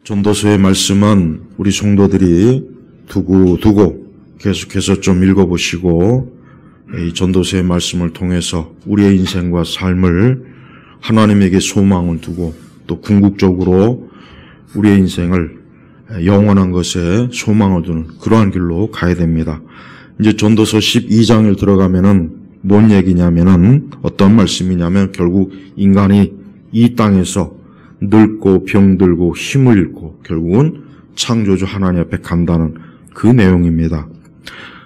전도서의 말씀은 우리 성도들이 두고 계속해서 좀 읽어보시고 이 전도서의 말씀을 통해서 우리의 인생과 삶을 하나님에게 소망을 두고 또 궁극적으로 우리의 인생을 영원한 것에 소망을 두는 그러한 길로 가야 됩니다. 이제 전도서 12장을 들어가면은 뭔 얘기냐면은 어떤 말씀이냐면 결국 인간이 이 땅에서 늙고 병들고 힘을 잃고 결국은 창조주 하나님 앞에 간다는 그 내용입니다.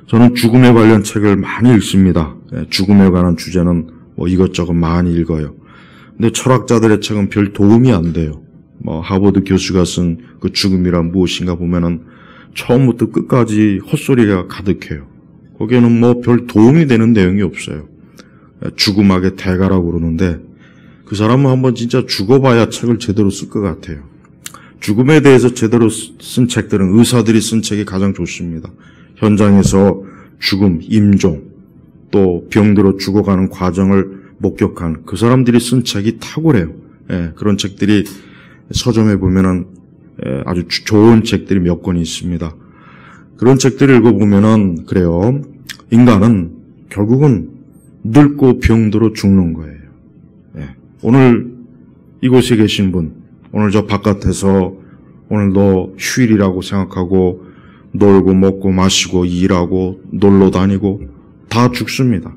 저는 죽음에 관련 책을 많이 읽습니다. 죽음에 관한 주제는 이것저것 많이 읽어요. 근데 철학자들의 책은 별 도움이 안 돼요. 하버드 교수가 쓴 그 죽음이란 무엇인가 보면은 처음부터 끝까지 헛소리가 가득해요. 거기에는 별 도움이 되는 내용이 없어요. 죽음학의 대가라고 그러는데 그 사람은 한번 진짜 죽어봐야 책을 제대로 쓸 것 같아요. 죽음에 대해서 제대로 쓴 책들은 의사들이 쓴 책이 가장 좋습니다. 현장에서 죽음, 임종, 또 병들어 죽어가는 과정을 목격한 그 사람들이 쓴 책이 탁월해요. 그런 책들이 서점에 보면은 아주 좋은 책들이 몇 권 있습니다. 그런 책들을 읽어보면은 그래요. 인간은 결국은 늙고 병들어 죽는 거예요. 오늘 이곳에 계신 분, 오늘 저 바깥에서 오늘도 휴일이라고 생각하고 놀고 먹고 마시고 일하고 놀러 다니고 다 죽습니다.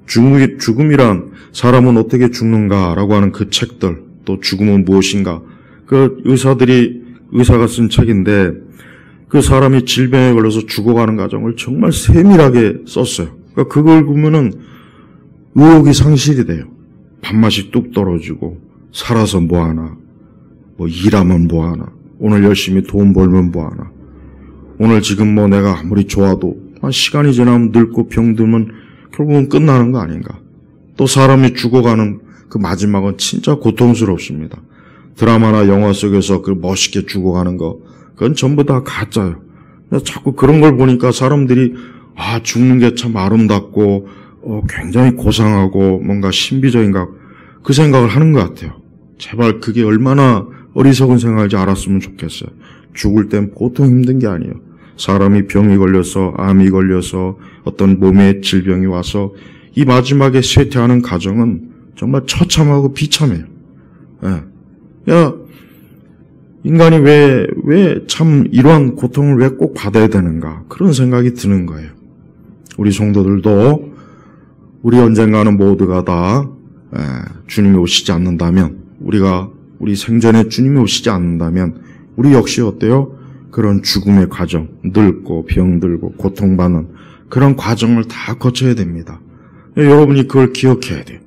죽음이란 사람은 어떻게 죽는가라고 하는 그 책들, 또 죽음은 무엇인가, 그 의사가 쓴 책인데 그 사람이 질병에 걸려서 죽어가는 과정을 정말 세밀하게 썼어요. 그러니까 그걸 보면은 의욕이 상실이 돼요. 밥맛이 뚝 떨어지고 살아서 뭐하나, 일하면 뭐하나, 오늘 열심히 돈 벌면 뭐하나, 오늘 지금 내가 아무리 좋아도 시간이 지나면 늙고 병들면 결국은 끝나는 거 아닌가. 또 사람이 죽어가는 그 마지막은 진짜 고통스럽습니다. 드라마나 영화 속에서 그 멋있게 죽어가는 거, 그건 전부 다 가짜예요. 자꾸 그런 걸 보니까 사람들이 죽는 게 참 아름답고 굉장히 고상하고 뭔가 신비적인가 그 생각을 하는 것 같아요. 제발 그게 얼마나 어리석은 생각인지 알았으면 좋겠어요. 죽을 땐 보통 힘든 게 아니에요. 사람이 병이 걸려서 암이 걸려서 어떤 몸에 질병이 와서 이 마지막에 쇠퇴하는 과정은 정말 처참하고 비참해요. 인간이 왜 참 이러한 고통을 왜 꼭 받아야 되는가 그런 생각이 드는 거예요. 우리 성도들도 우리 언젠가는 모두가 다 주님이 오시지 않는다면, 우리 생전에 주님이 오시지 않는다면 우리 역시 어때요? 그런 죽음의 과정, 늙고 병들고 고통받는 그런 과정을 다 거쳐야 됩니다. 여러분이 그걸 기억해야 돼요.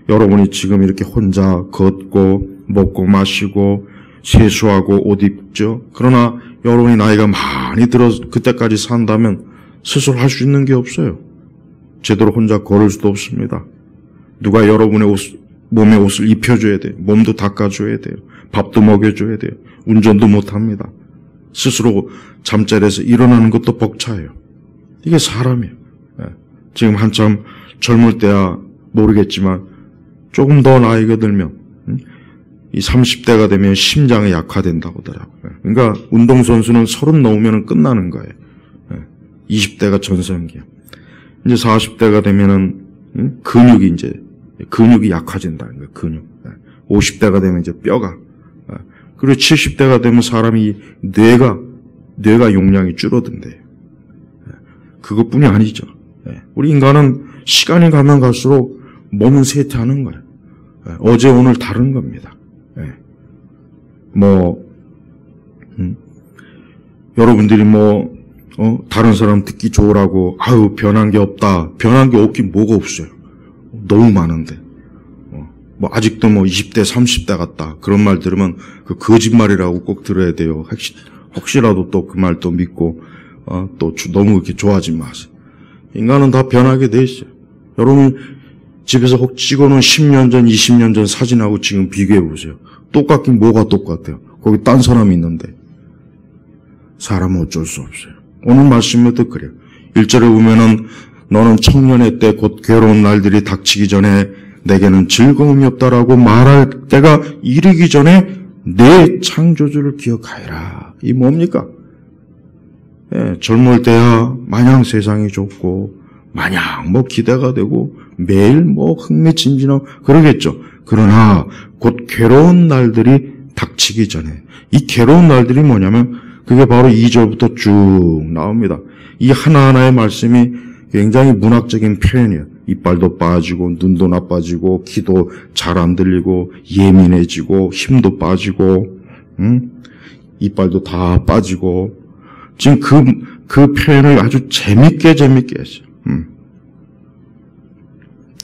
여러분이 지금 이렇게 혼자 걷고 먹고 마시고 세수하고 옷 입죠. 그러나 여러분이 나이가 많이 들어서 그때까지 산다면 스스로 할 수 있는 게 없어요. 제대로 혼자 걸을 수도 없습니다. 누가 여러분의 몸에 옷을 입혀줘야 돼요. 몸도 닦아줘야 돼요. 밥도 먹여줘야 돼요. 운전도 못합니다. 스스로 잠자리에서 일어나는 것도 벅차요. 이게 사람이에요. 지금 한참 젊을 때야 모르겠지만 조금 더 나이가 들면 이 30대가 되면 심장이 약화된다고 하더라고요. 그러니까 운동선수는 30 넘으면 끝나는 거예요. 20대가 전성기야. 이제 40대가 되면은 근육이 약화진다는 거예요. 근육. 50대가 되면 이제 뼈가. 그리고 70대가 되면 사람이 뇌가 용량이 줄어든대요. 그것뿐이 아니죠. 우리 인간은 시간이 가면 갈수록 몸은 쇠퇴하는 거예요. 어제 오늘 다른 겁니다. 여러분들이 다른 사람 듣기 좋으라고 변한 게 없다. 변한 게 없긴 뭐가 없어요. 너무 많은데. 아직도 20대, 30대 같다. 그런 말 들으면 그 거짓말이라고 꼭 들어야 돼요. 혹시라도 또 그 말 또 믿고, 또 너무 이렇게 좋아하지 마세요. 인간은 다 변하게 돼 있어요. 여러분, 집에서 혹 찍어놓은 10년 전, 20년 전 사진하고 지금 비교해 보세요. 똑같긴 뭐가 똑같아요. 거기 딴 사람이 있는데. 사람은 어쩔 수 없어요. 오늘 말씀에도 그래요. 1절에 보면은 너는 청년의 때 곧 괴로운 날들이 닥치기 전에 내게는 즐거움이 없다라고 말할 때가 이르기 전에 내 창조주를 기억하여라. 이 뭡니까? 예, 젊을 때야 마냥 세상이 좋고 마냥 뭐 기대가 되고 매일 뭐 흥미진진하고 그러겠죠. 그러나 곧 괴로운 날들이 닥치기 전에 이 괴로운 날들이 뭐냐면 그게 바로 2절부터 쭉 나옵니다. 이 하나하나의 말씀이 굉장히 문학적인 표현이에요. 이빨도 빠지고 눈도 나빠지고 귀도 잘 안 들리고 예민해지고 힘도 빠지고 이빨도 다 빠지고 지금 그 표현을 아주 재밌게 했어요.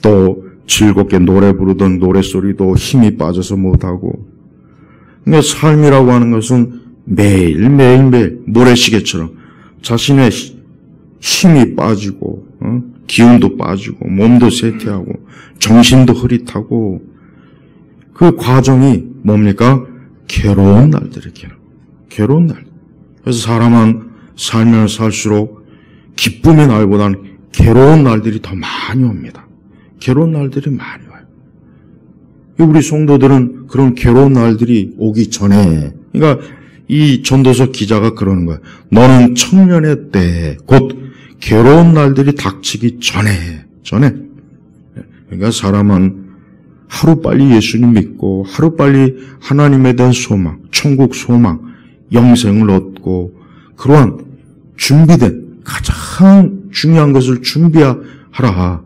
또 즐겁게 노래 부르던 노랫소리도 힘이 빠져서 못하고 근데 삶이라고 하는 것은 매일 모래시계처럼 자신의 힘이 빠지고 기운도 빠지고 몸도 쇠퇴하고 정신도 흐릿하고 그 과정이 뭡니까? 괴로운 날들이에요. 괴로운 날. 그래서 사람은 살면 살수록 기쁨의 날보다는 괴로운 날들이 더 많이 옵니다. 괴로운 날들이 많이 와요. 우리 성도들은 그런 괴로운 날들이 오기 전에 그러니까 이 전도서 기자가 그러는 거예요. 너는 청년의 때 곧 괴로운 날들이 닥치기 전에 그러니까 사람은 하루빨리 예수님 믿고 하루빨리 하나님에 대한 소망, 천국 소망, 영생을 얻고 그러한 준비된 가장 중요한 것을 준비하라.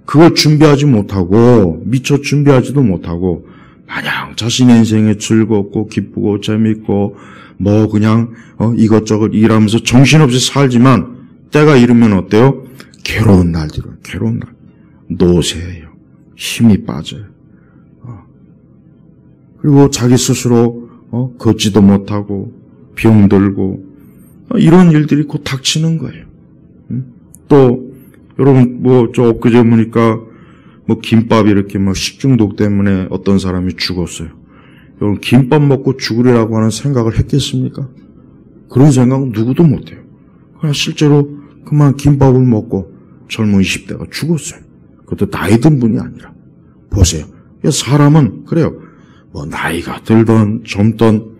그걸 준비하지 못하고 미처 준비하지도 못하고 마냥 자신의 인생에 즐겁고 기쁘고 재밌고 뭐 그냥 이것저것 일하면서 정신없이 살지만 때가 이르면 어때요? 괴로운 날들은 괴로운 날. 노쇠해요. 힘이 빠져요. 그리고 자기 스스로 걷지도 못하고 병들고 이런 일들이 곧 닥치는 거예요. 또 여러분 저 엊그제 보니까 김밥 이렇게 식중독 때문에 어떤 사람이 죽었어요. 여러분 김밥 먹고 죽으리라고 하는 생각을 했겠습니까? 그런 생각은 누구도 못해요. 그냥 실제로 그만 김밥을 먹고 젊은 20대가 죽었어요. 그것도 나이 든 분이 아니라. 보세요. 사람은 그래요. 나이가 들던 젊던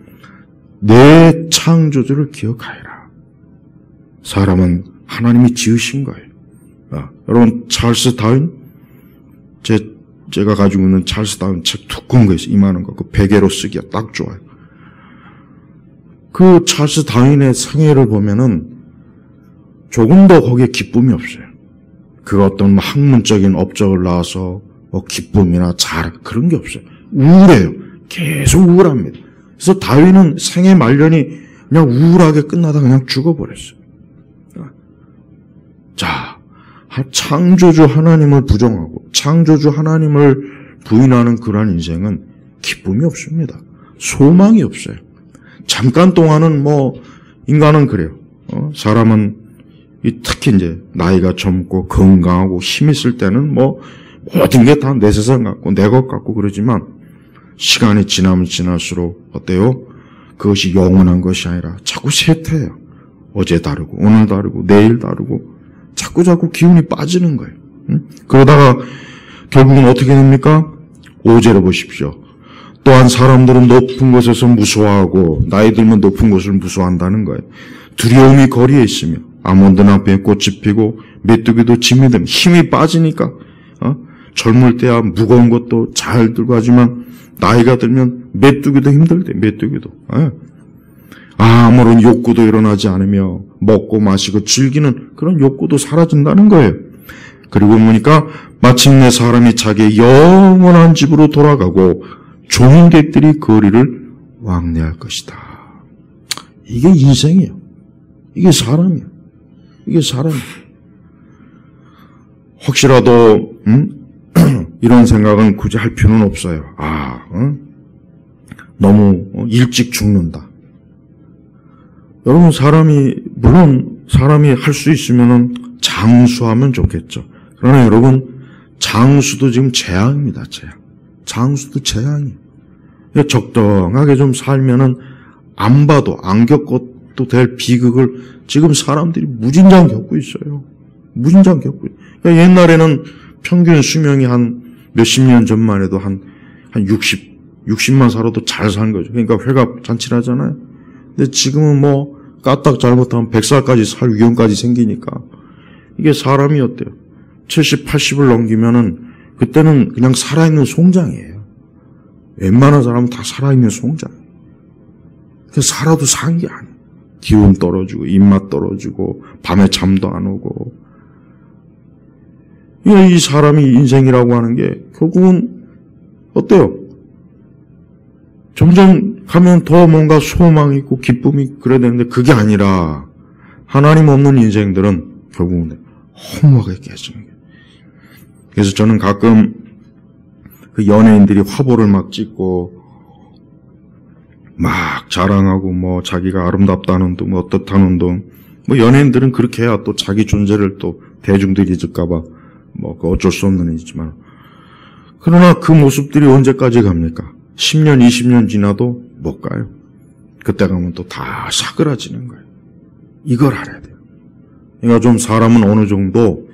내 창조주를 기억하여라. 사람은 하나님이 지으신 거예요. 여러분 찰스 다윈 제가 가지고 있는 찰스 다윈 책 두꺼운 거 있어요. 이만한 거. 그 베개로 쓰기가 딱 좋아요. 그 찰스 다윈의 생애를 보면은 조금 더 거기에 기쁨이 없어요. 그 어떤 학문적인 업적을 낳아서 기쁨이나 잘 그런 게 없어요. 우울해요. 계속 우울합니다. 그래서 다윈은 생애 말년이 그냥 우울하게 끝나다 그냥 죽어버렸어요. 자, 창조주 하나님을 부정하고 창조주 하나님을 부인하는 그러한 인생은 기쁨이 없습니다. 소망이 없어요. 잠깐 동안은 인간은 그래요. 사람은 특히 이제 나이가 젊고 건강하고 힘 있을 때는 모든 게 다 내 세상 같고 내 것 같고 그러지만 시간이 지나면 지날수록 어때요? 그것이 영원한 것이 아니라 자꾸 쇠퇴해요. 어제 다르고 오늘 다르고 내일 다르고 자꾸 기운이 빠지는 거예요. 그러다가 결국은 어떻게 됩니까? 5절에 보십시오. 또한 사람들은 높은 곳에서 무서워하고 나이 들면 높은 곳을 무서워한다는 거예요. 두려움이 거리에 있으며 아몬드 나무에 꽃이 피고 메뚜기도 짐이 되면 힘이 빠지니까 젊을 때야 무거운 것도 잘 들고 하지만 나이가 들면 메뚜기도 힘들대. 메뚜기도 아무런 욕구도 일어나지 않으며 먹고 마시고 즐기는 그런 욕구도 사라진다는 거예요. 그리고 보니까 마침내 사람이 자기의 영원한 집으로 돌아가고 종객들이 거리를 왕래할 것이다. 이게 인생이에요. 이게 사람이에요. 이게 사람이에요. 혹시라도 이런 생각은 굳이 할 필요는 없어요. 너무 일찍 죽는다. 여러분 물론 사람이 할 수 있으면은 장수하면 좋겠죠. 그러나 여러분 장수도 지금 재앙입니다. 장수도 재앙이에요. 적당하게 좀 살면은 안 봐도 안 겪어도 될 비극을 지금 사람들이 무진장 겪고 있어요. 무진장 겪고 있어요. 옛날에는 평균 수명이 한 몇십 년 전만 해도 한 60, 60만 살아도 잘 산 거죠. 그러니까 회갑 잔치를 하잖아요. 근데 지금은 뭐 까딱 잘못하면 100살까지 살 위험까지 생기니까 이게 사람이 어때요? 70, 80을 넘기면은 그때는 그냥 살아있는 송장이에요. 웬만한 사람은 다 살아있는 송장. 살아도 산 게 아니에요. 기운 떨어지고 입맛 떨어지고 밤에 잠도 안 오고. 이 사람이 인생이라고 하는 게 결국은 어때요? 점점 가면 더 뭔가 소망이 있고 기쁨이 그래야 되는데 그게 아니라 하나님 없는 인생들은 결국은 허무하게 깨지는 거예요. 그래서 저는 가끔 그 연예인들이 화보를 막 찍고 막 자랑하고 뭐 자기가 아름답다는 둥, 어떻다는 둥, 뭐 연예인들은 그렇게 해야 또 자기 존재를 또 대중들이 잊을까봐 뭐 그 어쩔 수 없는 일이지만 그러나 그 모습들이 언제까지 갑니까? 10년, 20년 지나도 못 가요. 그때 가면 또 다 사그라지는 거예요. 이걸 알아야 돼요. 그러니까 좀 사람은 어느 정도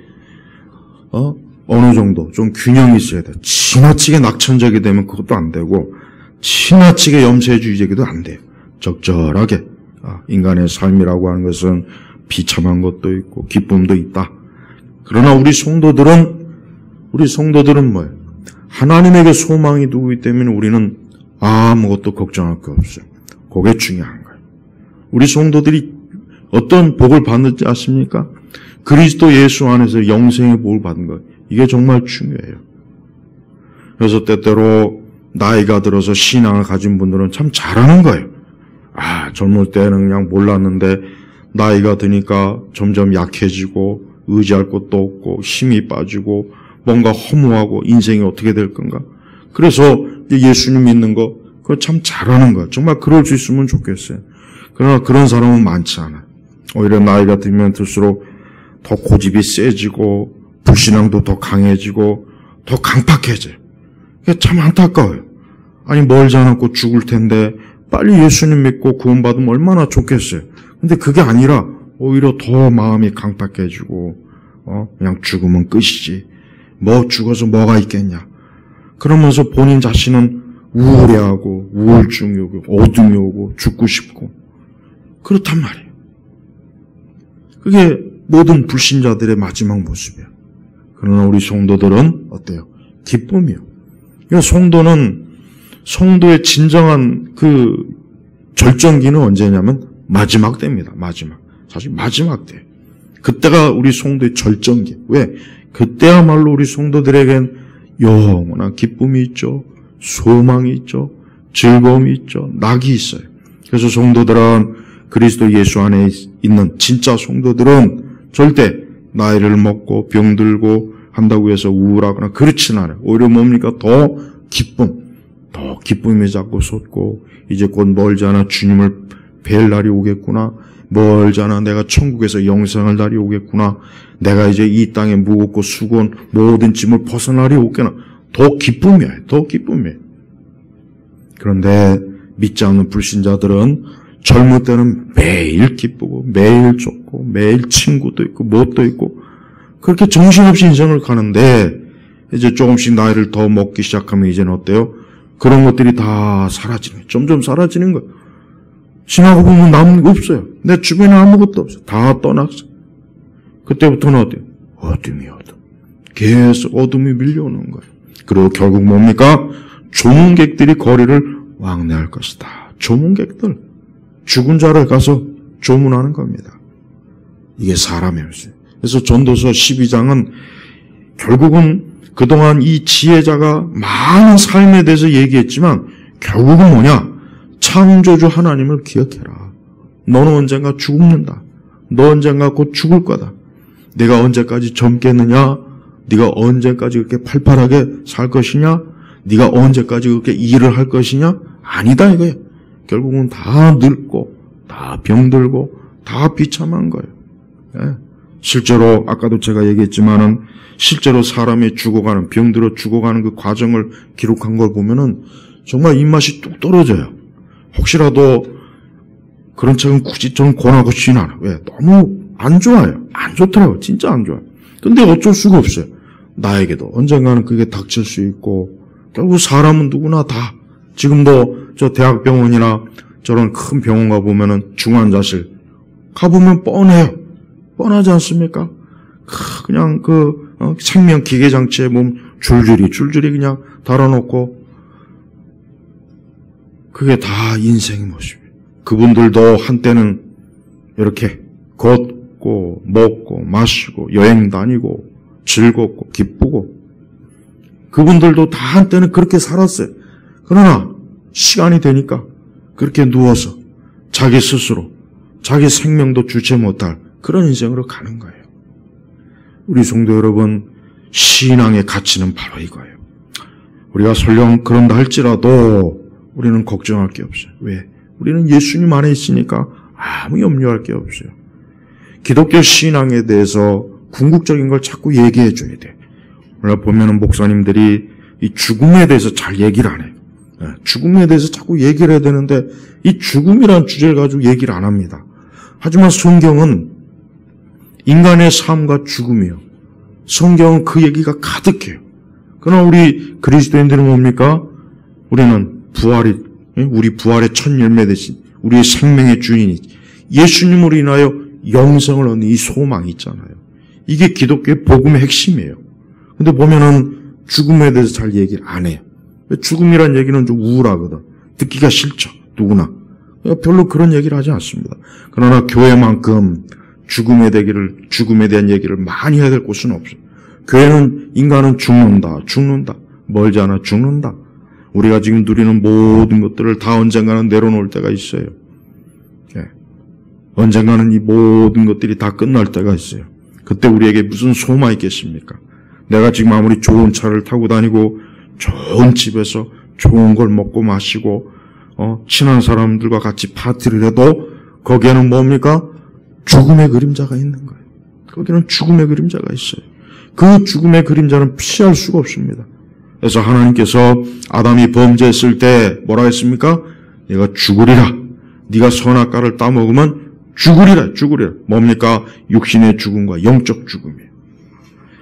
좀 균형이 있어야 돼요. 지나치게 낙천적이 되면 그것도 안 되고 지나치게 염세주의적이도 안 돼요. 적절하게. 인간의 삶이라고 하는 것은 비참한 것도 있고 기쁨도 있다. 그러나 우리 성도들은 뭐예요? 하나님에게 소망이 두기 때문에 우리는 아무것도 걱정할 거 없어요. 그게 중요한 거예요. 우리 성도들이 어떤 복을 받는지 아십니까? 그리스도 예수 안에서 영생의 복을 받는 거예요. 이게 정말 중요해요. 그래서 때때로 나이가 들어서 신앙을 가진 분들은 참 잘하는 거예요. 젊을 때는 그냥 몰랐는데 나이가 드니까 점점 약해지고 의지할 것도 없고 힘이 빠지고 뭔가 허무하고 인생이 어떻게 될 건가. 그래서 예수님 믿는 거 그거 참 잘하는 거예요. 정말 그럴 수 있으면 좋겠어요. 그러나 그런 사람은 많지 않아요. 오히려 나이가 들면 들수록 더 고집이 세지고 불신앙도 더 강해지고 더 강팍해져요. 그게 참 안타까워요. 아니 멀지 않았고 죽을 텐데 빨리 예수님 믿고 구원받으면 얼마나 좋겠어요. 근데 그게 아니라 오히려 더 마음이 강팍해지고 그냥 죽으면 끝이지. 뭐 죽어서 뭐가 있겠냐. 그러면서 본인 자신은 우울해하고 우울증이 오고 어둠이 오고 죽고 싶고 그렇단 말이에요. 그게 모든 불신자들의 마지막 모습이에요. 그러나 우리 성도들은 어때요? 기쁨이요. 그러니까 성도의 진정한 그 절정기는 언제냐면 마지막 때입니다. 사실 마지막 때. 그때가 우리 성도의 절정기. 왜? 그때야말로 우리 성도들에겐 영원한 기쁨이 있죠. 소망이 있죠. 즐거움이 있죠. 낙이 있어요. 그래서 성도들은 그리스도 예수 안에 있는 진짜 성도들은 절대 나이를 먹고 병들고 한다고 해서 우울하거나 그렇진 않아요. 오히려 뭡니까? 더 기쁨이 자꾸 솟고 이제 곧 멀지 않아 주님을 뵐 날이 오겠구나. 멀지 않아 내가 천국에서 영생할 날이 오겠구나. 내가 이제 이 땅에 무겁고 수고한 모든 짐을 벗어날 날이 오겠구나. 더 기쁨이에요. 그런데 믿지 않는 불신자들은 젊을 때는 매일 기쁘고 매일 좋고 매일 친구도 있고 무엇도 있고 그렇게 정신없이 인생을 가는데 이제 조금씩 나이를 더 먹기 시작하면 이제는 어때요? 그런 것들이 다 사라지는 거예요. 점점 사라지는 거예요. 지나고 보면 남은 게 없어요. 내 주변에 아무것도 없어요. 다 떠났어요. 그때부터는 어때요? 어둠. 계속 어둠이 밀려오는 거예요. 그리고 결국 뭡니까? 조문객들이 거리를 왕래할 것이다. 조문객들. 죽은 자를 가서 조문하는 겁니다. 이게 사람의 모습. 그래서 전도서 12장은 결국은 그동안 이 지혜자가 많은 삶에 대해서 얘기했지만 결국은 뭐냐? 창조주 하나님을 기억해라. 너는 언젠가 죽는다. 너 언젠가 곧 죽을 거다. 네가 언제까지 젊겠느냐? 네가 언제까지 그렇게 팔팔하게 살 것이냐? 네가 언제까지 그렇게 일을 할 것이냐? 아니다 이거예요. 결국은 다 늙고 다 병들고 다 비참한 거예요. 예. 실제로 아까도 제가 얘기했지만은 실제로 사람이 죽어가는 병들어 죽어가는 그 과정을 기록한 걸 보면은 정말 입맛이 뚝 떨어져요. 혹시라도 그런 책은 굳이 저는 권하고 싶지는 않아요. 왜? 너무 안 좋아요. 안 좋더라고요. 진짜 안 좋아요. 근데 어쩔 수가 없어요. 나에게도 언젠가는 그게 닥칠 수 있고 결국 사람은 누구나 다 지금도 저 대학병원이나 저런 큰 병원 가보면은 중환자실 가보면 뻔해요. 뻔하지 않습니까? 그냥 생명 기계장치에 몸 줄줄이 그냥 달아놓고 그게 다 인생의 모습이에요. 그분들도 한때는 이렇게 걷고 먹고 마시고 여행 다니고 즐겁고 기쁘고 그분들도 다 한때는 그렇게 살았어요. 그러나 시간이 되니까 그렇게 누워서 자기 스스로 자기 생명도 주체 못할 그런 인생으로 가는 거예요. 우리 성도 여러분, 신앙의 가치는 바로 이거예요. 우리가 설령 그런다 할지라도 우리는 걱정할 게 없어요. 왜? 우리는 예수님 안에 있으니까 아무 염려할 게 없어요. 기독교 신앙에 대해서 궁극적인 걸 자꾸 얘기해 줘야 돼. 오늘 보면은 목사님들이 이 죽음에 대해서 잘 얘기를 안 해요. 죽음에 대해서 자꾸 얘기를 해야 되는데 이 죽음이란 주제를 가지고 얘기를 안 합니다. 하지만 성경은 인간의 삶과 죽음이요. 성경은 그 얘기가 가득해요. 그러나 우리 그리스도인들은 뭡니까? 우리는 우리 부활의 첫 열매 대신 우리의 생명의 주인이 예수님으로 인하여 영생을 얻는 이 소망이 있잖아요. 이게 기독교의 복음의 핵심이에요. 근데 보면은 죽음에 대해서 잘 얘기를 안 해요. 죽음이란 얘기는 좀 우울하거든. 듣기가 싫죠. 누구나. 별로 그런 얘기를 하지 않습니다. 그러나 교회만큼 죽음에 대한 얘기를 많이 해야 될 곳은 없어요. 교회는 인간은 죽는다. 멀지 않아 죽는다. 우리가 지금 누리는 모든 것들을 다 언젠가는 내려놓을 때가 있어요. 언젠가는 이 모든 것들이 다 끝날 때가 있어요. 그때 우리에게 무슨 소망이 있겠습니까? 내가 지금 아무리 좋은 차를 타고 다니고 좋은 집에서 좋은 걸 먹고 마시고 친한 사람들과 같이 파티를 해도 거기에는 뭡니까? 죽음의 그림자가 있는 거예요. 거기는 죽음의 그림자가 있어요. 그 죽음의 그림자는 피할 수가 없습니다. 그래서 하나님께서 아담이 범죄했을 때 뭐라 했습니까? 네가 죽으리라. 네가 선악과를 따먹으면 죽으리라. 뭡니까? 육신의 죽음과 영적 죽음이에요.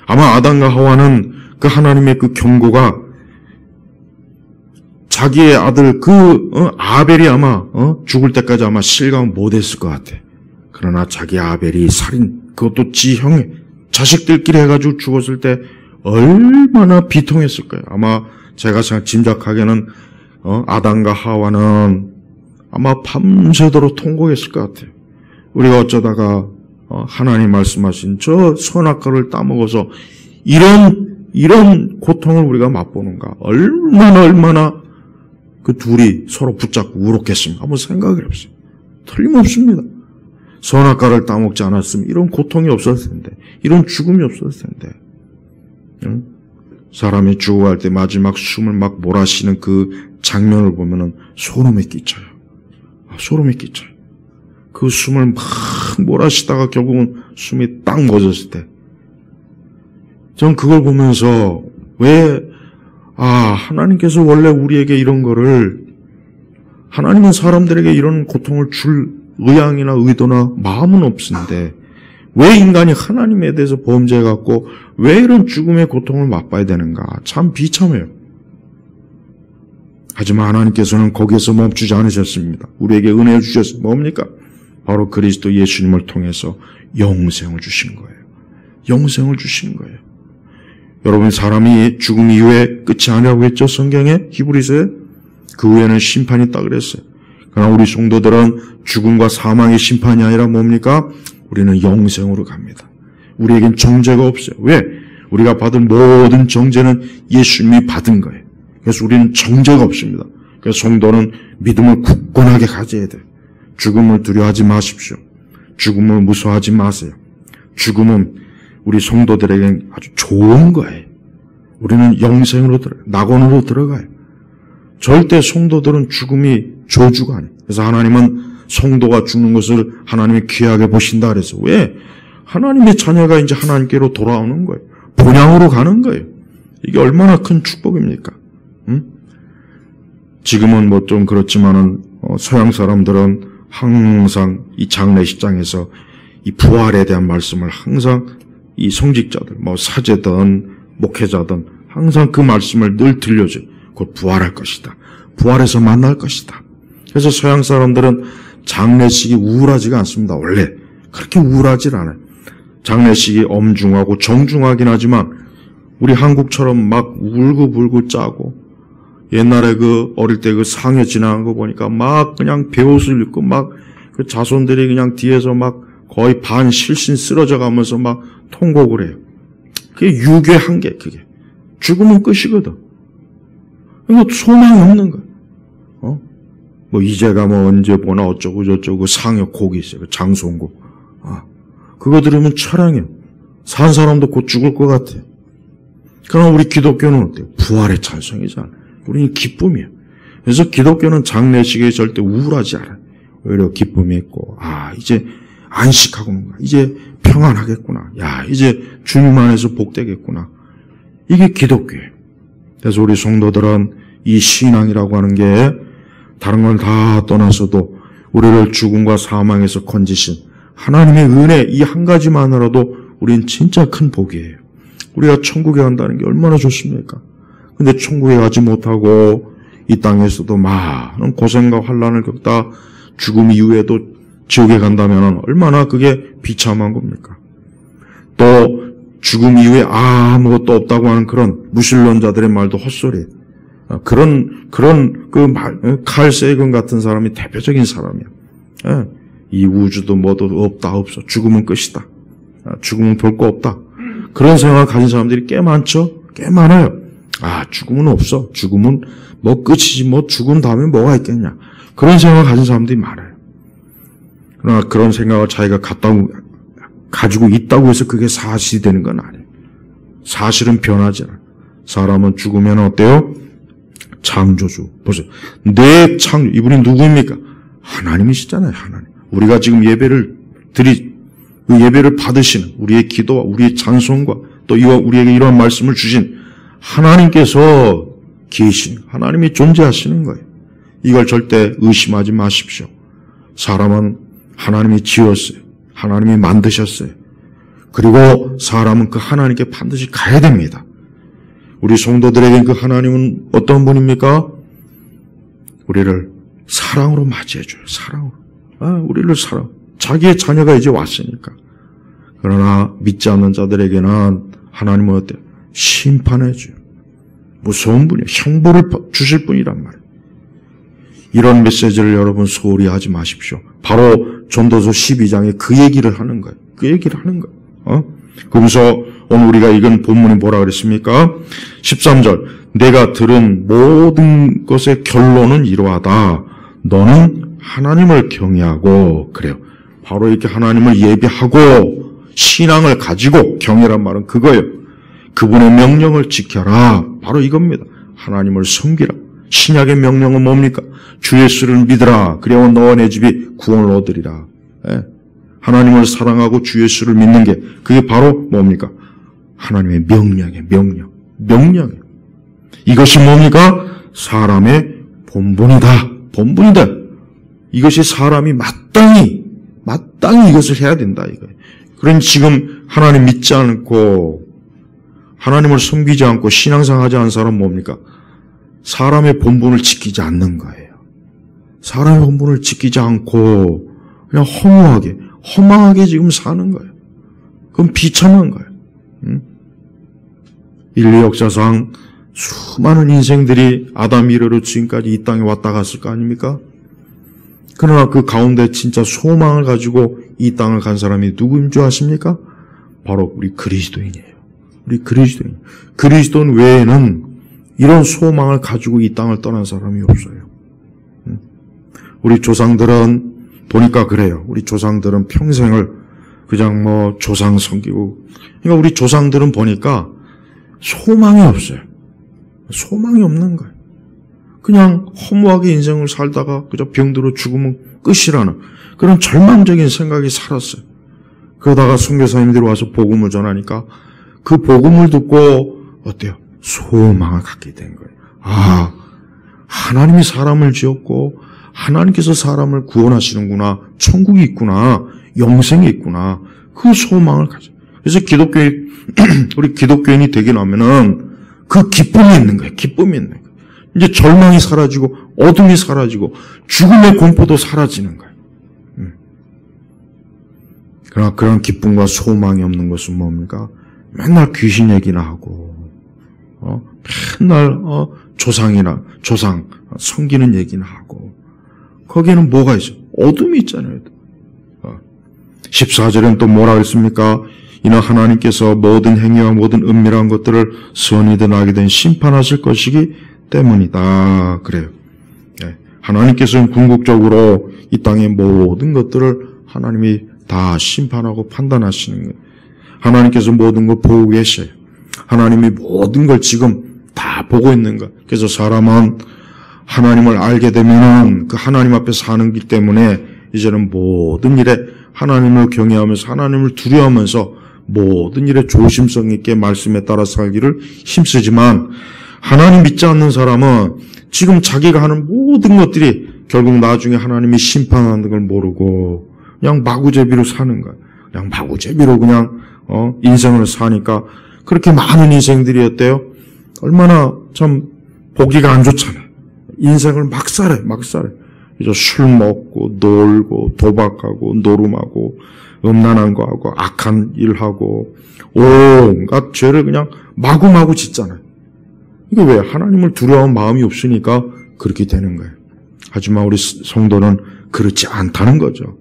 아마 아담과 하와는 그 하나님의 그 경고가 자기의 아들 아벨이 아마 죽을 때까지 아마 실감 못했을 것 같아. 그러나 자기 아벨이 살인, 그것도 지 형의 자식들끼리 해가지고 죽었을 때 얼마나 비통했을 거예요. 아마 제가 짐작하기에는 아담과 하와는 아마 밤새도록 통곡했을 것 같아요. 우리가 어쩌다가 하나님 말씀하신 저 선악과를 따먹어서 이런 고통을 우리가 맛보는가. 얼마나 그 둘이 서로 붙잡고 울었겠습니까? 한번 생각을 해보세요. 틀림없습니다. 선악과를 따먹지 않았으면 이런 고통이 없었을 텐데, 이런 죽음이 없었을 텐데. 응? 사람이 죽어갈 때 마지막 숨을 막 몰아쉬는 그 장면을 보면은 소름이 끼쳐요. 소름이 끼쳐요. 그 숨을 막 몰아쉬다가 결국은 숨이 딱 멎었을 때, 전 그걸 보면서 하나님께서 원래 우리에게 이런 거를, 하나님은 사람들에게 이런 고통을 줄 의향이나 의도나 마음은 없으신데 왜 인간이 하나님에 대해서 범죄해갖고 왜 이런 죽음의 고통을 맛봐야 되는가? 참 비참해요. 하지만 하나님께서는 거기에서 멈추지 않으셨습니다. 우리에게 은혜를 주셨습니다. 뭡니까? 바로 그리스도 예수님을 통해서 영생을 주신 거예요. 영생을 주신 거예요. 여러분, 사람이 죽음 이후에 끝이 아니라고 했죠? 성경에, 히브리서에. 그 후에는 심판이 있다 그랬어요. 그러나 우리 성도들은 죽음과 사망의 심판이 아니라 뭡니까? 우리는 영생으로 갑니다. 우리에겐 정죄가 없어요. 왜? 우리가 받은 모든 정죄는 예수님이 받은 거예요. 그래서 우리는 정죄가 없습니다. 그래서 성도는 믿음을 굳건하게 가져야 돼요. 죽음을 두려워하지 마십시오. 죽음을 무서워하지 마세요. 죽음은 우리 성도들에겐 아주 좋은 거예요. 우리는 영생으로 낙원으로 들어가요. 절대 성도들은 죽음이 저주가 아니에요. 그래서 하나님은 성도가 죽는 것을 하나님이 귀하게 보신다 그래서 왜? 하나님의 자녀가 이제 하나님께로 돌아오는 거예요. 본향으로 가는 거예요. 이게 얼마나 큰 축복입니까? 지금은 뭐 좀 그렇지만은 서양 사람들은 항상 이 장례식장에서 이 부활에 대한 말씀을 항상 이 성직자들, 뭐 사제든 목회자든 항상 그 말씀을 늘 들려줘요. 곧 부활할 것이다. 부활해서 만날 것이다. 그래서 서양 사람들은 장례식이 우울하지가 않습니다. 원래 그렇게 우울하지 않아요. 장례식이 엄중하고 정중하긴 하지만 우리 한국처럼 막 울고불고 짜고 옛날에 그 어릴 때 그 상해 지나간 거 보니까 막 그냥 베옷을 입고 막 그 자손들이 그냥 뒤에서 막 거의 반 실신 쓰러져 가면서 막 통곡을 해요. 그게 유괴 한계, 그게. 죽으면 끝이거든. 이거 소망이 없는 거야. 뭐 이제가 뭐 언제 보나 어쩌고 저쩌고 상여 곡이 있어요. 그 장송곡. 그거 들으면 철량해요. 산 사람도 곧 죽을 것 같아요. 그러나 우리 기독교는 어때요? 부활의 찬송이잖아요. 우리는 기쁨이에요. 그래서 기독교는 장례식에 절대 우울하지 않아요. 오히려 기쁨이 있고, 이제 안식하구나. 이제 평안하겠구나. 이제 주님 안에서 복되겠구나. 이게 기독교예요. 그래서 우리 성도들은 이 신앙이라고 하는 게 다른 건 다 떠나서도 우리를 죽음과 사망에서 건지신 하나님의 은혜 이 한 가지만으로도 우린 진짜 큰 복이에요. 우리가 천국에 간다는 게 얼마나 좋습니까? 근데 천국에 가지 못하고 이 땅에서도 많은 고생과 환난을 겪다 죽음 이후에도 지옥에 간다면 얼마나 그게 비참한 겁니까? 또 죽음 이후에 아무것도 없다고 하는 그런 무신론자들의 말도 헛소리예요. 그런 그 칼세이건 같은 사람이 대표적인 사람이야. 이 우주도 뭐도 없다 없어. 죽음은 끝이다. 죽음은 볼 거 없다. 그런 생각을 가진 사람들이 꽤 많죠. 꽤 많아요. 죽음은 없어. 죽음은 뭐 끝이지. 뭐 죽은 다음에 뭐가 있겠냐. 그런 생각을 가진 사람들이 많아요. 그러나 그런 생각을 자기가 가지고 있다고 해서 그게 사실이 되는 건 아니에요. 사실은 변하지 않아요. 사람은 죽으면 어때요? 창조주. 보세요. 내 창조. 이분이 누구입니까? 하나님이시잖아요. 하나님. 우리가 지금 그 예배를 받으시는 우리의 기도와 우리의 찬송과 또 우리에게 이러한 말씀을 주신 하나님께서 계신 하나님이 존재하시는 거예요. 이걸 절대 의심하지 마십시오. 사람은 하나님이 지었어요. 하나님이 만드셨어요. 그리고 사람은 그 하나님께 반드시 가야 됩니다. 우리 성도들에게 그 하나님은 어떤 분입니까? 우리를 사랑으로 맞이해줘요. 사랑으로. 우리를 사랑. 자기의 자녀가 이제 왔으니까. 그러나 믿지 않는 자들에게는 하나님은 어때요? 심판해줘요. 무서운 분이에요. 형벌을 주실 분이란 말이에요. 이런 메시지를 여러분 소홀히 하지 마십시오. 바로 전도서 12장에 그 얘기를 하는 거예요. 그 얘기를 하는 거예요. 그러면서 오늘 우리가 읽은 본문이 뭐라 그랬습니까? 13절. 내가 들은 모든 것의 결론은 이러하다. 너는 하나님을 경외하고 그래요. 바로 이렇게 하나님을 예배하고 신앙을 가지고 경외란 말은 그거예요. 그분의 명령을 지켜라. 바로 이겁니다. 하나님을 섬기라. 신약의 명령은 뭡니까? 주 예수를 믿으라. 그래야 너와 내 집이 구원을 얻으리라. 하나님을 사랑하고 주 예수를 믿는 게 그게 바로 뭡니까? 하나님의 명령이에요. 명령이에요. 이것이 뭡니까? 사람의 본분이다. 본분이다. 이것이 사람이 마땅히 이것을 해야 된다. 이거예요. 그러니 지금 하나님 믿지 않고 하나님을 섬기지 않고 신앙생활 하지 않은 사람은 뭡니까? 사람의 본분을 지키지 않는 거예요. 사람의 본분을 지키지 않고 그냥 허망하게 지금 사는 거예요. 그건 비참한 거예요. 인류 역사상 수많은 인생들이 아담 이래로 지금까지 이 땅에 왔다 갔을 거 아닙니까? 그러나 그 가운데 진짜 소망을 가지고 이 땅을 간 사람이 누구인 줄 아십니까? 바로 우리 그리스도인이에요. 우리 그리스도인. 그리스도인 외에는 이런 소망을 가지고 이 땅을 떠난 사람이 없어요. 우리 조상들은 보니까 그래요. 우리 조상들은 평생을 그냥 조상 섬기고. 그러니까 우리 조상들은 보니까 소망이 없어요. 소망이 없는 거예요. 그냥 허무하게 인생을 살다가 그저 병들어 죽으면 끝이라는 그런 절망적인 생각이 살았어요. 그러다가 선교사님들이 와서 복음을 전하니까 그 복음을 듣고 어때요? 소망을 갖게 된 거예요. 하나님이 사람을 지었고 하나님께서 사람을 구원하시는구나. 천국이 있구나. 영생이 있구나. 그 소망을 가져. 그래서 우리 기독교인이 되게 나면은 그 기쁨이 있는 거예요. 기쁨이 있는 거예요. 이제 절망이 사라지고 어둠이 사라지고 죽음의 공포도 사라지는 거예요. 그러나 그런 기쁨과 소망이 없는 것은 뭡니까? 맨날 귀신 얘기나 하고, 맨날 조상 섬기는 얘기나 하고, 거기에는 뭐가 있어요? 어둠이 있잖아요. 14절엔 또 뭐라 그랬습니까? 이는 하나님께서 모든 행위와 모든 은밀한 것들을 선이든 악이든 심판하실 것이기 때문이다. 그래요. 하나님께서는 궁극적으로 이 땅의 모든 것들을 하나님이 다 심판하고 판단하시는 거예요. 하나님께서 모든 걸 보고 계셔요. 하나님이 모든 걸 지금 다 보고 있는 거예요. 그래서 사람은 하나님을 알게 되면은 그 하나님 앞에 사는 길 때문에 이제는 모든 일에 하나님을 경외하면서 하나님을 두려워하면서 모든 일에 조심성 있게 말씀에 따라 살기를 힘쓰지만 하나님 믿지 않는 사람은 지금 자기가 하는 모든 것들이 결국 나중에 하나님이 심판하는 걸 모르고 그냥 마구제비로 사는 거야. 그냥 마구제비로 그냥 인생을 사니까 그렇게 많은 인생들이 어때요? 얼마나 참 보기가 안 좋잖아요. 인생을 막 살아요. 이제 술 먹고 놀고 도박하고 노름하고 음란한 거 하고 악한 일하고 온갖 죄를 그냥 마구마구 짓잖아요. 이게 왜? 하나님을 두려워하는 마음이 없으니까 그렇게 되는 거예요. 하지만 우리 성도는 그렇지 않다는 거죠.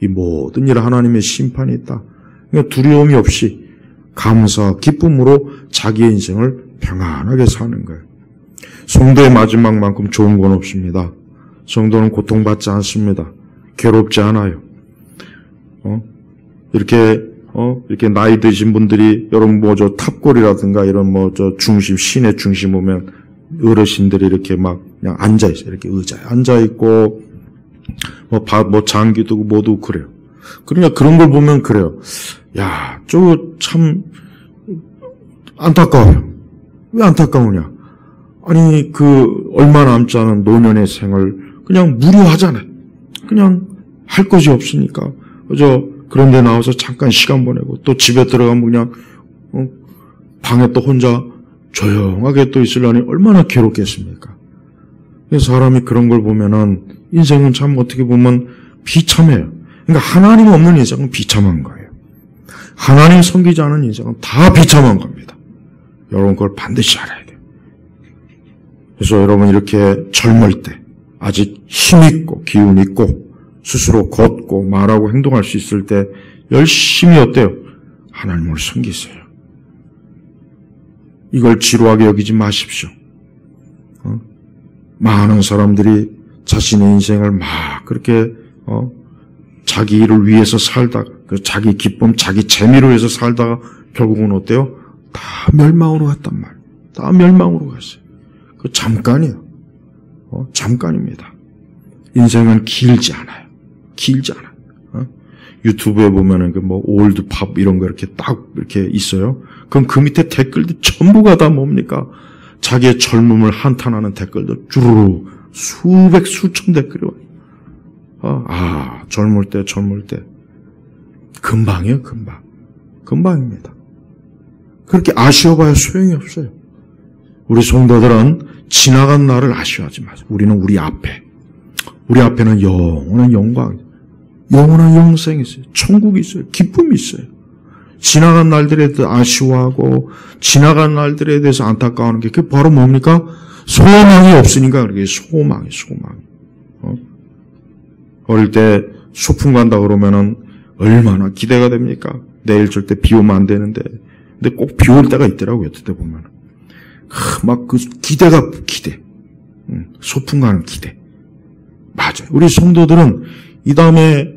이 모든 일에 하나님의 심판이 있다. 그러니까 두려움이 없이 감사, 기쁨으로 자기의 인생을 평안하게 사는 거예요. 성도의 마지막만큼 좋은 건 없습니다. 성도는 고통받지 않습니다. 괴롭지 않아요. 이렇게 나이 드신 분들이, 여러분 탑골이라든가 이런 시내 중심 오면 어르신들이 이렇게 막 그냥 앉아있어요. 이렇게 의자에 앉아있고, 장기 두고 모두 그래요. 그러니까 그런 걸 보면 그래요. 야, 저거 참 안타까워요. 왜 안타까우냐? 아니, 얼마 남지 않은 노년의 생을 그냥 무료하잖아요. 그냥 할 것이 없으니까. 그런 데 나와서 잠깐 시간 보내고, 또 집에 들어가면 그냥, 방에 또 혼자 조용하게 또 있으려니 얼마나 괴롭겠습니까? 사람이 그런 걸 보면은, 인생은 참 어떻게 보면 비참해요. 그러니까 하나님 없는 인생은 비참한 거예요. 하나님 섬기지 않은 인생은 다 비참한 겁니다. 여러분 그걸 반드시 알아야 돼요. 그래서 여러분 이렇게 젊을 때, 아직 힘있고 기운있고 스스로 걷고 말하고 행동할 수 있을 때 열심히 어때요? 하나님을 섬기세요. 이걸 지루하게 여기지 마십시오. 많은 사람들이 자신의 인생을 막 그렇게 자기 일을 위해서 살다가 자기 기쁨, 자기 재미를 위해서 살다가 결국은 어때요? 다 멸망으로 갔단 말이에요. 다 멸망으로 갔어요. 그 잠깐이에요. 잠깐입니다. 인생은 길지 않아요. 유튜브에 보면은 올드팝 이런 거 이렇게 딱 이렇게 있어요. 그럼 그 밑에 댓글들 전부가 다 뭡니까? 자기의 젊음을 한탄하는 댓글들 주르르 수천 댓글이 와요. 젊을 때. 금방이에요, 금방. 금방입니다. 그렇게 아쉬워봐야 소용이 없어요. 우리 성도들은 지나간 날을 아쉬워하지 마세요. 우리는 우리 앞에는 영원한 영광, 영원한 영생이 있어요. 천국이 있어요. 기쁨이 있어요. 지나간 날들에 대해서 아쉬워하고 지나간 날들에 대해서 안타까워하는 게 그게 바로 뭡니까? 소망이 없으니까 그게 소망이. 어릴 때 소풍 간다 그러면은 얼마나 기대가 됩니까? 내일 절대 비 오면 안 되는데. 근데 꼭 비 올 때가 있더라고요. 그때 보면은. 막 기대. 소풍 가는 기대. 맞아요. 우리 성도들은 이 다음에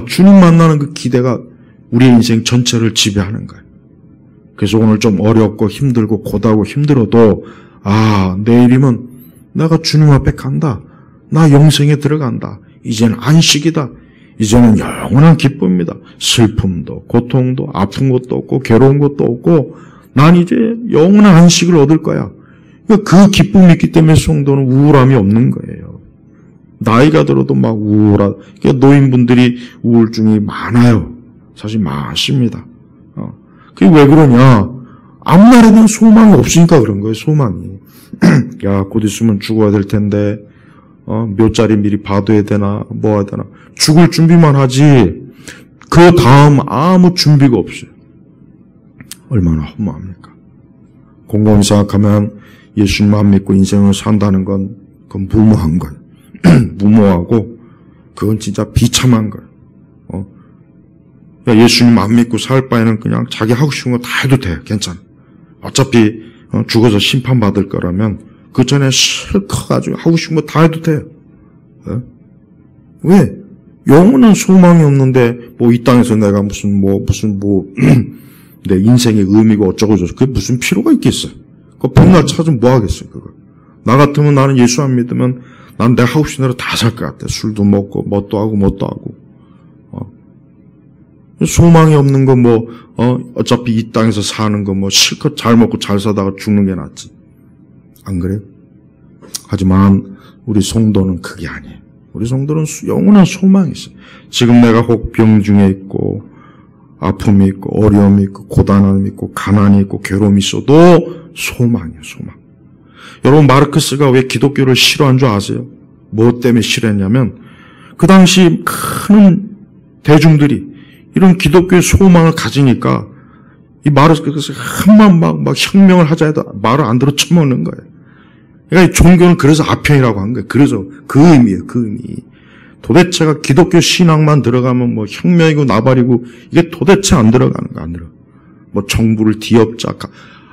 주님 만나는 그 기대가 우리의 인생 전체를 지배하는 거예요. 그래서 오늘 좀 어렵고 힘들고 고달고 힘들어도 내일이면 내가 주님 앞에 간다. 나 영생에 들어간다. 이제는 안식이다. 이제는 영원한 기쁨이다. 슬픔도 고통도 아픈 것도 없고 괴로운 것도 없고 난 이제 영원한 안식을 얻을 거야. 그 기쁨이 있기 때문에 성도는 우울함이 없는 거예요. 나이가 들어도 막 우울하다. 노인분들이 우울증이 많아요. 사실 많습니다. 그게 왜 그러냐? 앞날에 대한 소망이 없으니까 그런 거예요, 소망이. 야, 곧 있으면 죽어야 될 텐데, 묘자리 미리 봐둬야 되나, 뭐 해야 되나. 죽을 준비만 하지, 그 다음 아무 준비가 없어요. 얼마나 허무합니까? 곰곰이 생각하면 예수님 안 믿고 인생을 산다는 건, 그건 무모한 거예요. 무모하고, 그건 진짜 비참한 거예요. 야, 예수님 안 믿고 살 바에는 그냥 자기 하고 싶은 거 다 해도 돼. 괜찮아. 어차피 죽어서 심판받을 거라면 그 전에 실컷 가지고 하고 싶은 거 다 해도 돼. 왜? 영원한 소망이 없는데 뭐 이 땅에서 내가 무슨 내 인생의 의미가 어쩌고 저쩌고 그게 무슨 필요가 있겠어? 그 백날 찾으면 뭐 하겠어 그거? 나 같으면 나는 예수 안 믿으면 난 내가 하고 싶은 대로 다 살 것 같아. 술도 먹고 뭣도 하고 소망이 없는 거 어차피 이 땅에서 사는 거 실컷 잘 먹고 잘 사다가 죽는 게 낫지. 안 그래요? 하지만 우리 성도는 그게 아니에요. 우리 성도는 영원한 소망이 있어요. 지금 내가 혹 병 중에 있고 아픔이 있고 어려움이 있고 고단함이 있고 가난이 있고 괴로움이 있어도 소망이에요. 소망. 여러분 마르크스가 왜 기독교를 싫어한 줄 아세요? 뭐 때문에 싫어했냐면 그 당시 큰 대중들이 이런 기독교의 소망을 가지니까 이 마르크스가 한번 막 혁명을 하자 해도 말을 안 들어 쳐먹는 거예요. 그러니까 이 종교는 그래서 아편이라고 한 거예요. 그래서 그 의미예요. 그 의미. 도대체가 기독교 신앙만 들어가면 혁명이고 나발이고 이게 도대체 안 들어가는 거 안 들어가. 정부를 뒤엎자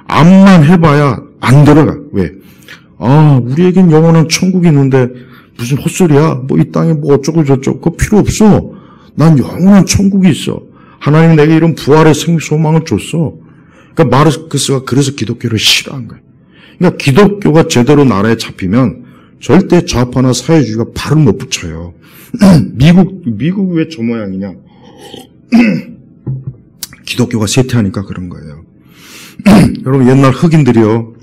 암만 해봐야 안 들어가. 왜? 우리에겐 영원한 천국이 있는데 무슨 헛소리야. 이 땅에 어쩌고 저쩌고 그거 필요 없어. 난 영원한 천국이 있어. 하나님 내게 이런 부활의 소망을 줬어. 그러니까 마르크스가 그래서 기독교를 싫어한 거예요. 그러니까 기독교가 제대로 나라에 잡히면 절대 좌파나 사회주의가 발을 못 붙여요. 미국 왜 저 모양이냐? 기독교가 쇠퇴하니까 그런 거예요. 여러분 옛날 흑인들이요.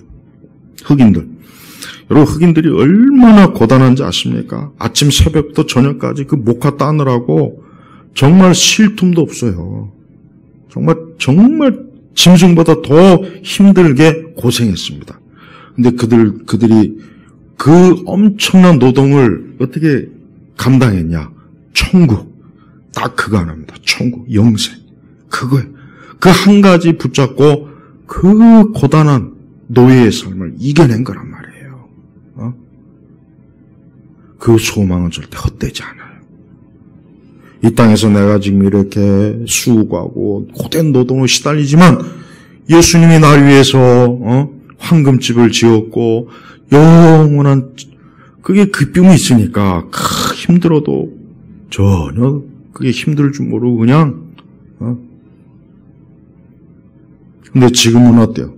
여러분 흑인들이 얼마나 고단한지 아십니까? 아침 새벽부터 저녁까지 그 목화 따느라고 정말 쉴 틈도 없어요. 정말 짐승보다 더 힘들게 고생했습니다. 근데 그들이 그 엄청난 노동을 어떻게 감당했냐? 천국. 딱 그거 하나입니다. 천국, 영생. 그거예요. 그 한 가지 붙잡고 그 고단한 노예의 삶을 이겨낸 거란 말이에요. 그 소망은 절대 헛되지 않아요. 이 땅에서 내가 지금 이렇게 수고하고 고된 노동을 시달리지만 예수님이 날 위해서 황금집을 지었고 영원한 그게 기쁨이 있으니까 힘들어도 전혀 그게 힘들 줄 모르고 그냥 근데 지금은 어때요?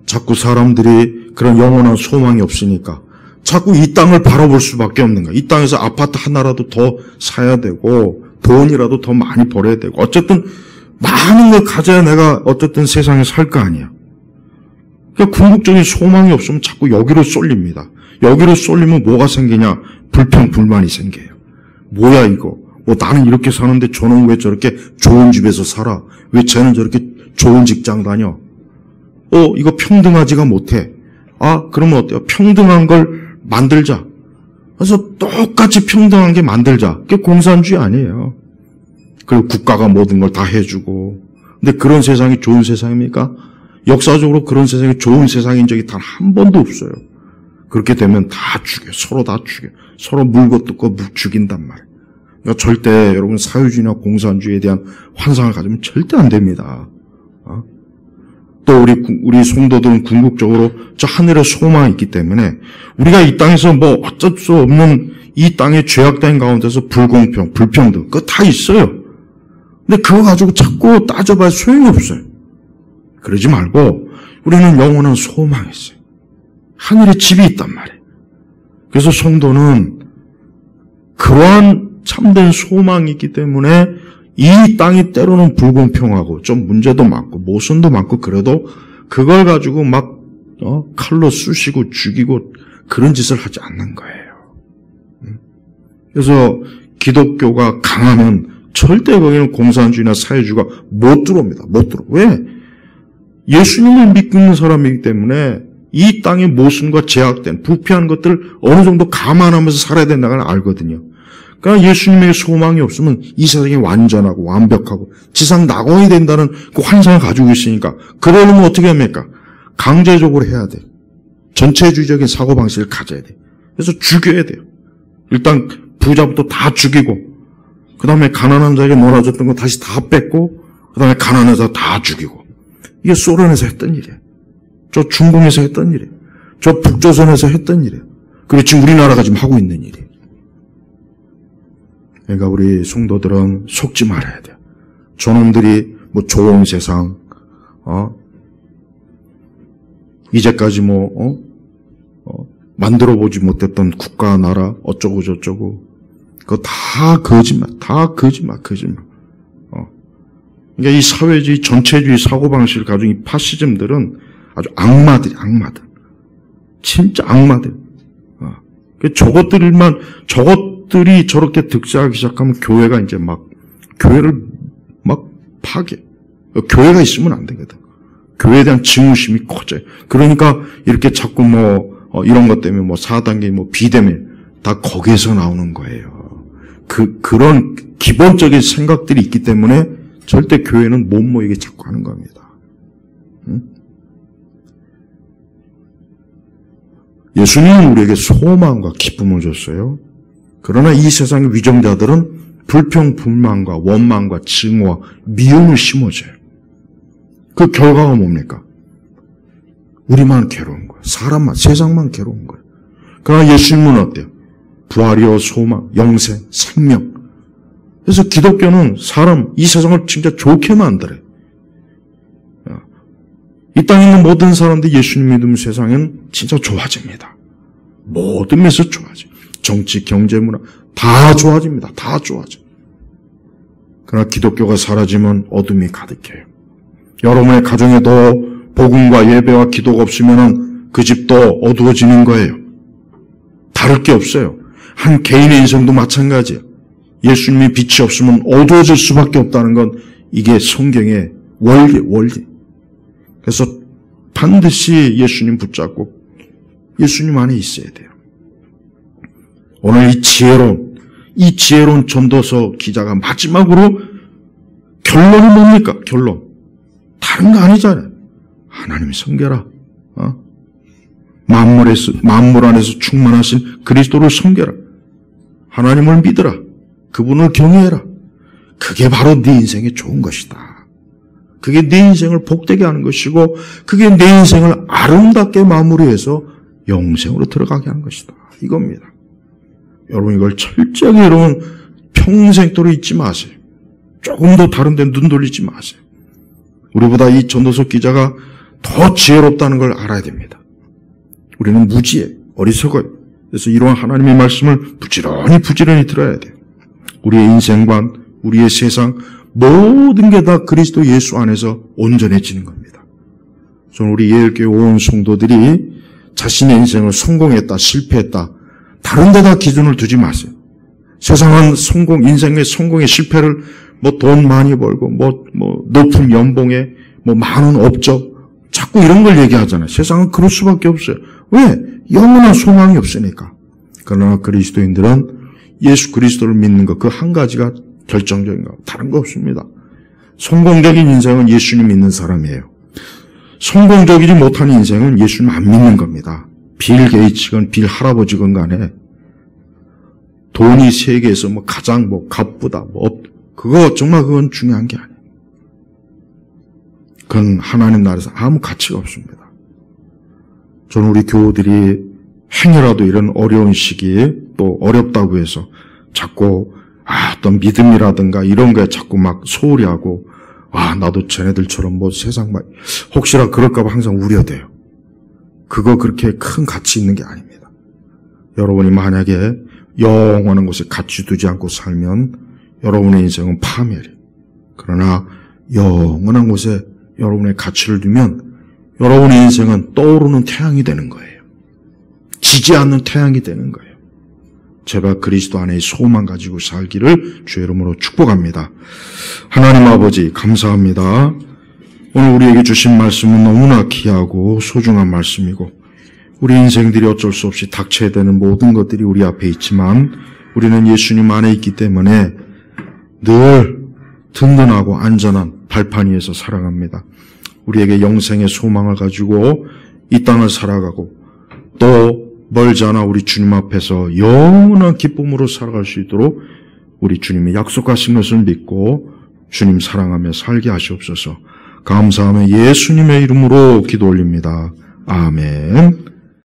자꾸 사람들이 그런 영원한 소망이 없으니까 자꾸 이 땅을 바라볼 수밖에 없는 거야. 이 땅에서 아파트 하나라도 더 사야 되고 돈이라도 더 많이 벌어야 되고 어쨌든 많은 걸 가져야 내가 어쨌든 세상에 살 거 아니야. 그러니까 궁극적인 소망이 없으면 자꾸 여기로 쏠립니다. 여기로 쏠리면 뭐가 생기냐? 불평, 불만이 생겨요. 뭐야 이거? 나는 이렇게 사는데 저는 왜 저렇게 좋은 집에서 살아? 왜 쟤는 저렇게 좋은 직장 다녀? 이거 평등하지가 못해. 그러면 어때요? 평등한 걸 만들자. 그래서 똑같이 평등한 게 만들자. 그게 공산주의 아니에요. 그리고 국가가 모든 걸 다 해주고. 근데 그런 세상이 좋은 세상입니까? 역사적으로 그런 세상이 좋은 세상인 적이 단 한 번도 없어요. 그렇게 되면 다 죽여. 서로 다 죽여. 서로 물고 뜯고 죽인단 말이에요. 그러니까 절대 여러분 사회주의나 공산주의에 대한 환상을 가지면 절대 안 됩니다. 또 우리 성도들은 궁극적으로 저 하늘의 소망이 있기 때문에 우리가 이 땅에서 어쩔 수 없는 이 땅의 죄악된 가운데서 불공평, 불평등 그거 다 있어요. 근데 그거 가지고 자꾸 따져봐야 소용이 없어요. 그러지 말고 우리는 영원한 소망이 있어요. 하늘에 집이 있단 말이에요. 그래서 성도는 그러한 참된 소망이 있기 때문에 이 땅이 때로는 불공평하고 좀 문제도 많고 모순도 많고 그래도 그걸 가지고 막 칼로 쑤시고 죽이고 그런 짓을 하지 않는 거예요. 그래서 기독교가 강하면 절대 거기는 공산주의나 사회주의가 못 들어옵니다. 못 들어. 왜? 예수님을 믿고 있는 사람이기 때문에 이 땅의 모순과 제약된 부패한 것들을 어느 정도 감안하면서 살아야 된다는 걸 알거든요. 그러니까 예수님의 소망이 없으면 이 세상이 완전하고 완벽하고 지상 낙원이 된다는 그 환상을 가지고 있으니까 그러려면 어떻게 합니까? 강제적으로 해야 돼요. 전체주의적인 사고방식을 가져야 돼요. 그래서 죽여야 돼요. 일단 부자부터 다 죽이고 그 다음에 가난한 자에게 놀아줬던 거 다시 다 뺏고 그 다음에 가난한 자 다 죽이고 이게 소련에서 했던 일이에요. 저 중동에서 했던 일이에요. 저 북조선에서 했던 일이에요. 그리고 지금 우리나라가 지금 하고 있는 일이에요. 그러니까 우리 성도들은 속지 말아야 돼요. 저놈들이 뭐 좋은 세상, 이제까지 만들어보지 못했던 국가, 나라, 어쩌고 저쩌고. 그거 다 거짓말. 그러니까 이 사회주의, 전체주의 사고방식을 가진 이 파시즘들은 아주 악마들. 진짜 악마들. 저것들이 저렇게 득세하기 시작하면 교회가 이제 교회를 파괴. 교회가 있으면 안 되거든. 교회에 대한 증오심이 커져요. 그러니까 이렇게 자꾸 이런 것 때문에 4단계 비대면 다 거기에서 나오는 거예요. 그런 기본적인 생각들이 있기 때문에 절대 교회는 못 모이게 자꾸 하는 겁니다. 응? 예수님은 우리에게 소망과 기쁨을 줬어요. 그러나 이 세상의 위정자들은 불평, 불만과 원망과 증오와 미움을 심어줘요. 그 결과가 뭡니까? 우리만 괴로운 거예요. 세상만 괴로운 거예요. 그러나 예수님은 어때요? 부활이요, 소망, 영생, 생명. 그래서 기독교는 이 세상을 진짜 좋게 만들어요. 이 땅에 있는 모든 사람들이 예수님 믿으면 세상은 진짜 좋아집니다. 모든 면에서 좋아져요. 정치, 경제, 문화 다 좋아집니다. 다 좋아져. 그러나 기독교가 사라지면 어둠이 가득해요. 여러분의 가정에도 복음과 예배와 기도가 없으면 그 집도 어두워지는 거예요. 다를 게 없어요. 한 개인의 인생도 마찬가지예요. 예수님의 빛이 없으면 어두워질 수밖에 없다는 건 이게 성경의 원리. 그래서 반드시 예수님 붙잡고 예수님 안에 있어야 돼요. 오늘 이 지혜로운 전도서 기자가 마지막으로 결론이 뭡니까? 결론. 다른 거 아니잖아요. 하나님 섬겨라. 만물 안에서 충만하신 그리스도를 섬겨라. 하나님을 믿어라. 그분을 경외해라. 그게 바로 네 인생에 좋은 것이다. 그게 네 인생을 복되게 하는 것이고 그게 내 인생을 아름답게 마무리해서 영생으로 들어가게 하는 것이다. 이겁니다. 여러분 이걸 철저하게 여러분 평생도록 잊지 마세요. 조금 더 다른 데 눈 돌리지 마세요. 우리보다 이 전도서 기자가 더 지혜롭다는 걸 알아야 됩니다. 우리는 무지해, 어리석어요. 그래서 이러한 하나님의 말씀을 부지런히 들어야 돼요. 우리의 인생관, 우리의 세상 모든 게 다 그리스도 예수 안에서 온전해지는 겁니다. 저는 우리 예일교회 온 성도들이 자신의 인생을 성공했다, 실패했다, 다른 데다 기준을 두지 마세요. 세상은 인생의 성공의 실패를 돈 많이 벌고, 높은 연봉에, 많은 업적, 자꾸 이런 걸 얘기하잖아요. 세상은 그럴 수밖에 없어요. 왜? 영원한 소망이 없으니까. 그러나 그리스도인들은 예수 그리스도를 믿는 것, 그 한 가지가 결정적인 거. 다른 거 없습니다. 성공적인 인생은 예수님 믿는 사람이에요. 성공적이지 못한 인생은 예수님 안 믿는 겁니다. 빌 게이츠건 빌 할아버지건 간에 돈이 세계에서 가장 값보다 그건 중요한 게 아니에요. 그건 하나님 나라에서 아무 가치가 없습니다. 저는 우리 교우들이 행여라도 이런 어려운 시기에 또 어렵다고 해서 자꾸 어떤 믿음이라든가 이런 거에 자꾸 소홀히 하고 나도 쟤네들처럼 세상 혹시나 그럴까봐 항상 우려돼요. 그거 그렇게 큰 가치 있는 게 아닙니다. 여러분이 만약에 영원한 곳에 가치 두지 않고 살면 여러분의 인생은 파멸이에요. 그러나 영원한 곳에 여러분의 가치를 두면 여러분의 인생은 떠오르는 태양이 되는 거예요. 지지 않는 태양이 되는 거예요. 제발 그리스도 안에 소망 가지고 살기를 주의 이름으로 축복합니다. 하나님 아버지 감사합니다. 오늘 우리에게 주신 말씀은 너무나 귀하고 소중한 말씀이고 우리 인생들이 어쩔 수 없이 닥쳐야 되는 모든 것들이 우리 앞에 있지만 우리는 예수님 안에 있기 때문에 늘 든든하고 안전한 발판 위에서 살아갑니다. 우리에게 영생의 소망을 가지고 이 땅을 살아가고 또 멀지 않아 우리 주님 앞에서 영원한 기쁨으로 살아갈 수 있도록 우리 주님이 약속하신 것을 믿고 주님 사랑하며 살게 하시옵소서. 감사하며 예수님의 이름으로 기도 올립니다. 아멘.